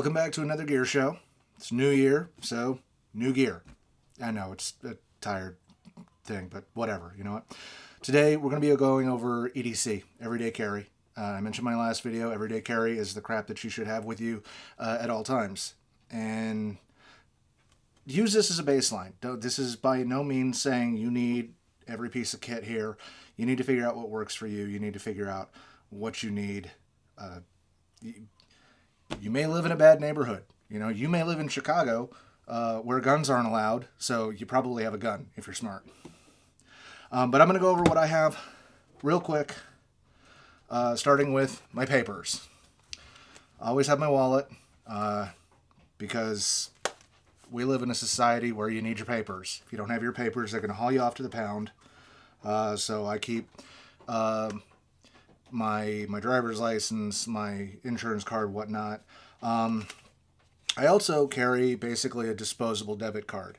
Welcome back to another gear show. It's New Year, so new gear. I know it's a tired thing, but whatever, you know what? Today we're going to be going over EDC, everyday carry. I mentioned in my last video, everyday carry is the crap that you should have with you at all times. And use this as a baseline. This is by no means saying you need every piece of kit here. You need to figure out what works for you. You need to figure out what you need. You may live in a bad neighborhood. You know, you may live in Chicago where guns aren't allowed, so you probably have a gun if you're smart. But I'm going to go over what I have real quick, starting with my papers. I always have my wallet because we live in a society where you need your papers. If you don't have your papers, they're going to haul you off to the pound. So I keep my driver's license, my insurance card, whatnot. I also carry basically a disposable debit card.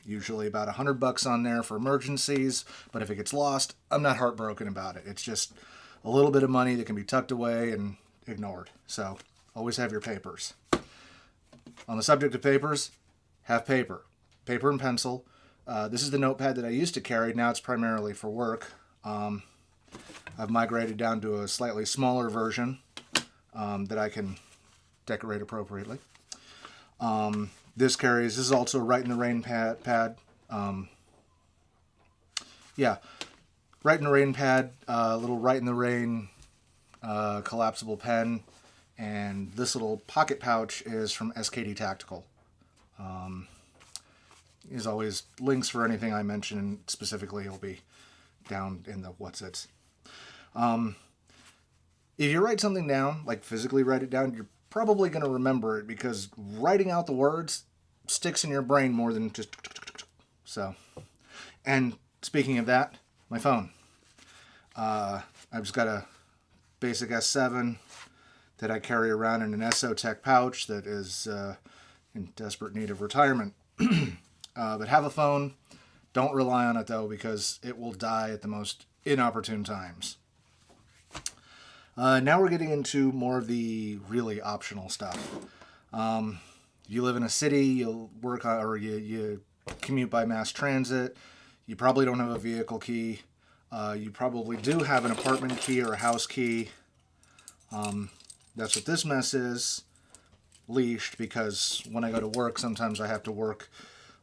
Usually about $100 on there for emergencies, but if it gets lost, I'm not heartbroken about it. It's just a little bit of money that can be tucked away and ignored. So always have your papers. On the subject of papers, have paper and pencil. This is the notepad that I used to carry. Now it's primarily for work. I've migrated down to a slightly smaller version that I can decorate appropriately. This is also a Rite in the Rain pad. Rite in the Rain pad, little Rite in the Rain collapsible pen, and this little pocket pouch is from SKD Tactical. As always, links for anything I mention specifically will be down in the what's-its. If you write something down, like physically write it down, you're probably going to remember it because writing out the words sticks in your brain more than just so. And speaking of that, my phone. I've just got a basic S7 that I carry around in an SO-Tech pouch that is in desperate need of retirement. But have a phone. Don't rely on it, though, because it will die at the most inopportune times. Now we're getting into more of the really optional stuff. You live in a city, you work on, or you commute by mass transit. You probably don't have a vehicle key. You probably do have an apartment key or a house key. That's what this mess is. Leashed, because when I go to work, sometimes I have to work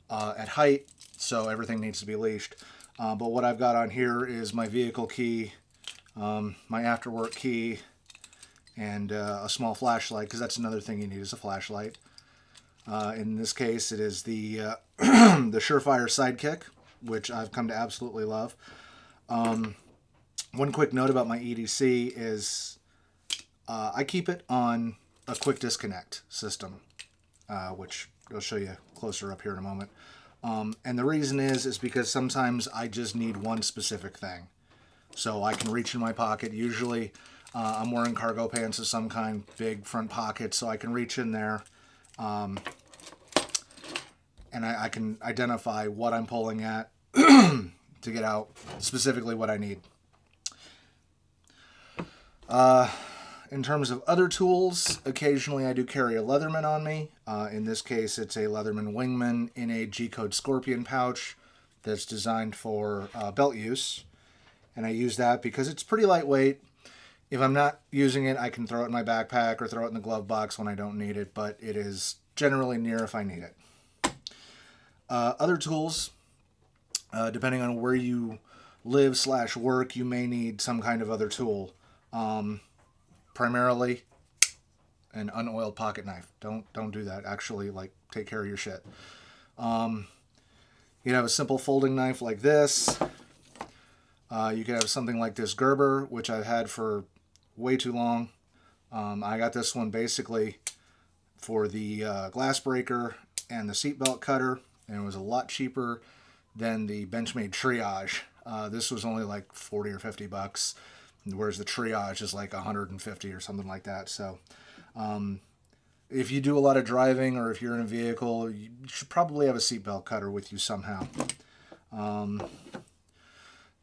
at height, so everything needs to be leashed. But what I've got on here is my vehicle key, my after-work key, and a small flashlight, because that's another thing you need is a flashlight. In this case, it is the the Surefire Sidekick, which I've come to absolutely love. One quick note about my EDC is I keep it on a quick disconnect system, which I'll show you closer up here in a moment. And the reason is because sometimes I just need one specific thing. So I can reach in my pocket. Usually I'm wearing cargo pants of some kind, big front pockets, so I can reach in there. And I can identify what I'm pulling at to get out specifically what I need. In terms of other tools, occasionally I do carry a Leatherman on me. In this case, it's a Leatherman Wingman in a G-code Scorpion pouch that's designed for belt use. And I use that because it's pretty lightweight. If I'm not using it, I can throw it in my backpack or throw it in the glove box when I don't need it, but it is generally near if I need it. Other tools, depending on where you live/work, you may need some kind of other tool. Primarily an unoiled pocket knife. Don't do that. Actually, take care of your shit. You can have a simple folding knife like this. You can have something like this Gerber, which I've had for way too long. I got this one basically for the glass breaker and the seatbelt cutter, and it was a lot cheaper than the Benchmade Triage. This was only like 40 or 50 bucks. Whereas the Triage is like 150 or something like that. So if you do a lot of driving or if you're in a vehicle, you should probably have a seatbelt cutter with you somehow.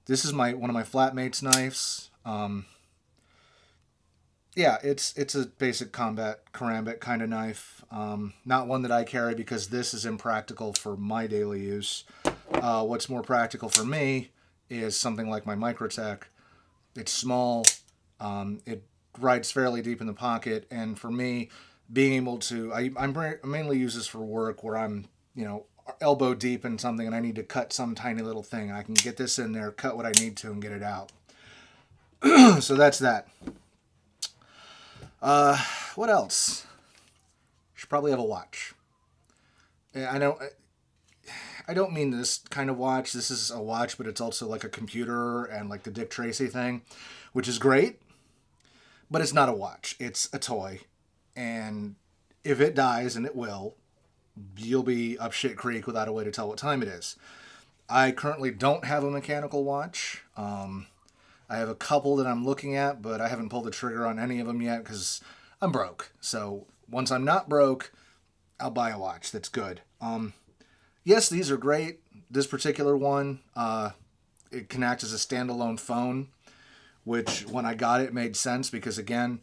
This is one of my flatmates' knives. yeah, it's a basic combat karambit kind of knife. Not one that I carry because this is impractical for my daily use. What's more practical for me is something like my Microtech. It's small. It rides fairly deep in the pocket, and for me, being able to, I mainly use this for work where I'm, elbow deep in something and I need to cut some tiny little thing. I can get this in there, cut what I need to, and get it out. So that's that. What else? Should probably have a watch. I don't mean this kind of watch. This is a watch, but it's also like a computer and like the Dick Tracy thing, which is great. But it's not a watch. It's a toy. And if it dies, and it will, you'll be up shit creek without a way to tell what time it is. I currently don't have a mechanical watch. I have a couple that I'm looking at, but I haven't pulled the trigger on any of them yet because I'm broke. So once I'm not broke, I'll buy a watch that's good. Yes, these are great. This particular one, it can act as a standalone phone, which when I got it made sense because, again,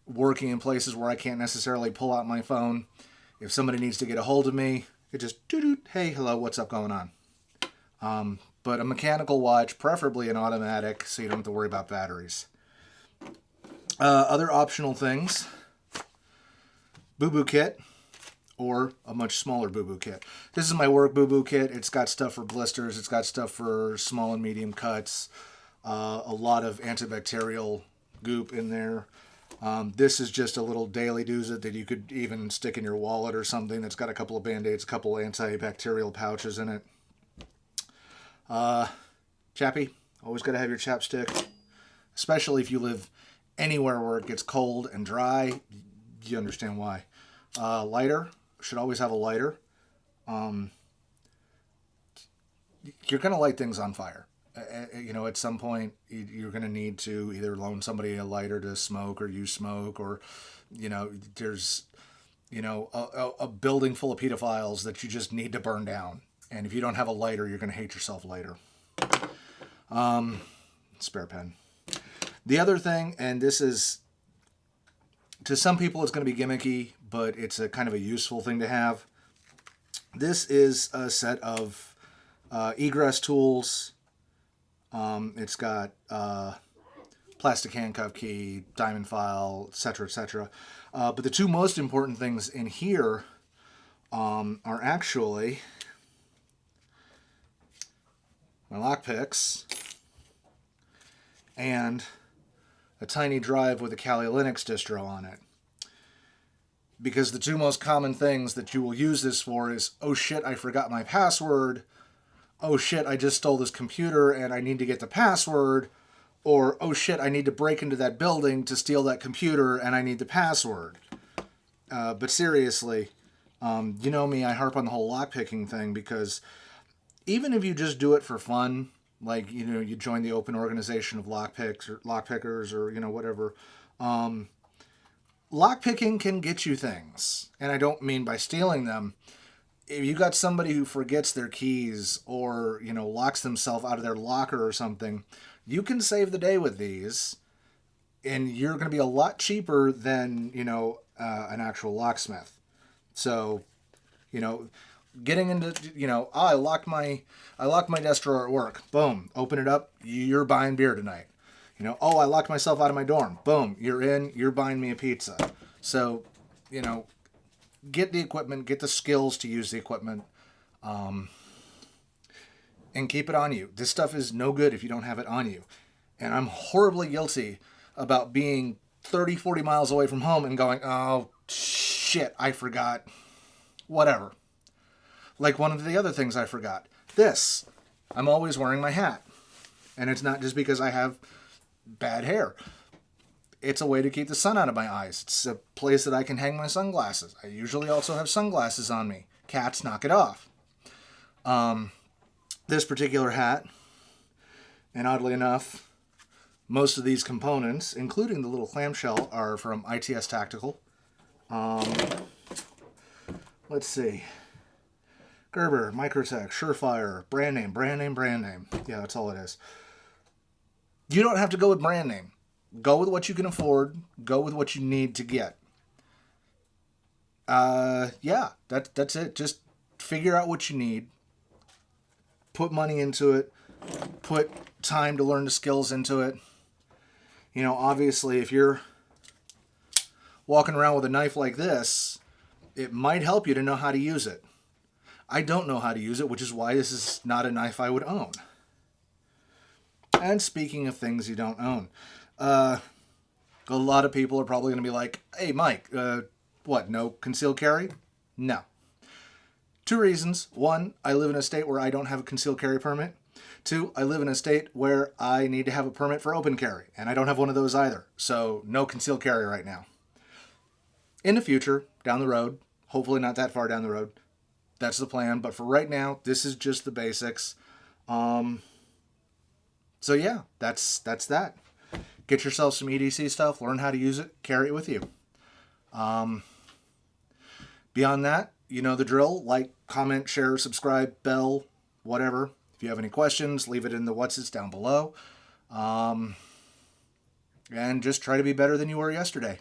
working in places where I can't necessarily pull out my phone, if somebody needs to get a hold of me, it just doo-doo, hey, hello, what's up going on? But a mechanical watch, preferably an automatic, so you don't have to worry about batteries. Other optional things, boo-boo kit, or a much smaller boo-boo kit. This is my work boo-boo kit. It's got stuff for blisters. It's got stuff for small and medium cuts. A lot of antibacterial goop in there. This is just a little daily doozy that you could even stick in your wallet or something that's got a couple of Band-Aids, a couple of antibacterial pouches in it. Chappy, always got to have your chapstick, especially if you live anywhere where it gets cold and dry. You understand why. Lighter, should always have a lighter. You're going to light things on fire. At some point, you're going to need to either loan somebody a lighter to smoke or you smoke, or, there's, a building full of pedophiles that you just need to burn down. And if you don't have a lighter, you're going to hate yourself later. Spare pen. The other thing, and this is, to some people it's going to be gimmicky, but it's a kind of a useful thing to have. This is a set of egress tools. It's got plastic handcuff key, diamond file, etc., etc. But the two most important things in here are actually my lockpicks and a tiny drive with a Kali Linux distro on it. Because the two most common things that you will use this for is, oh shit, I forgot my password. Oh shit, I just stole this computer and I need to get the password. Or, oh shit, I need to break into that building to steal that computer and I need the password. But seriously, you know me, I harp on the whole lockpicking thing because even if you just do it for fun, like, you join the open organization of lockpickers or, whatever, lockpicking can get you things. And I don't mean by stealing them. If you got somebody who forgets their keys or, locks themselves out of their locker or something, you can save the day with these. And you're going to be a lot cheaper than, an actual locksmith. So, getting into, I locked my desk drawer at work. Boom. Open it up. You're buying beer tonight. Oh, I locked myself out of my dorm. Boom. You're in. You're buying me a pizza. So, get the equipment, get the skills to use the equipment, and keep it on you. This stuff is no good if you don't have it on you. And I'm horribly guilty about being 30, 40 miles away from home and going, oh, shit, I forgot. Whatever. Like one of the other things I forgot. This. I'm always wearing my hat. And it's not just because I have bad hair. It's a way to keep the sun out of my eyes. It's a place that I can hang my sunglasses. I usually also have sunglasses on me. Cats, knock it off. This particular hat, and oddly enough, most of these components, including the little clamshell, are from ITS Tactical. Let's see. Gerber, Microtech, Surefire, brand name. Yeah, that's all it is. You don't have to go with brand name. go with what you can afford. Go with what you need to get. Yeah, that's it. Just figure out what you need. Put money into it. Put time to learn the skills into it. You know, obviously, if you're walking around with a knife like this, it might help you to know how to use it. I don't know how to use it, which is why this is not a knife I would own. And speaking of things you don't own, a lot of people are probably going to be like, hey, Mike, what, no concealed carry? No. 2 reasons. 1, I live in a state where I don't have a concealed carry permit. 2, I live in a state where I need to have a permit for open carry, and I don't have one of those either. So no concealed carry right now. In the future, down the road, hopefully not that far down the road, that's the plan. But for right now, this is just the basics. So yeah, that's that. Get yourself some EDC stuff, learn how to use it, carry it with you. Beyond that, you know the drill. Like, comment, share, subscribe, bell, whatever. If you have any questions, leave it in the what's-its down below. And just try to be better than you were yesterday.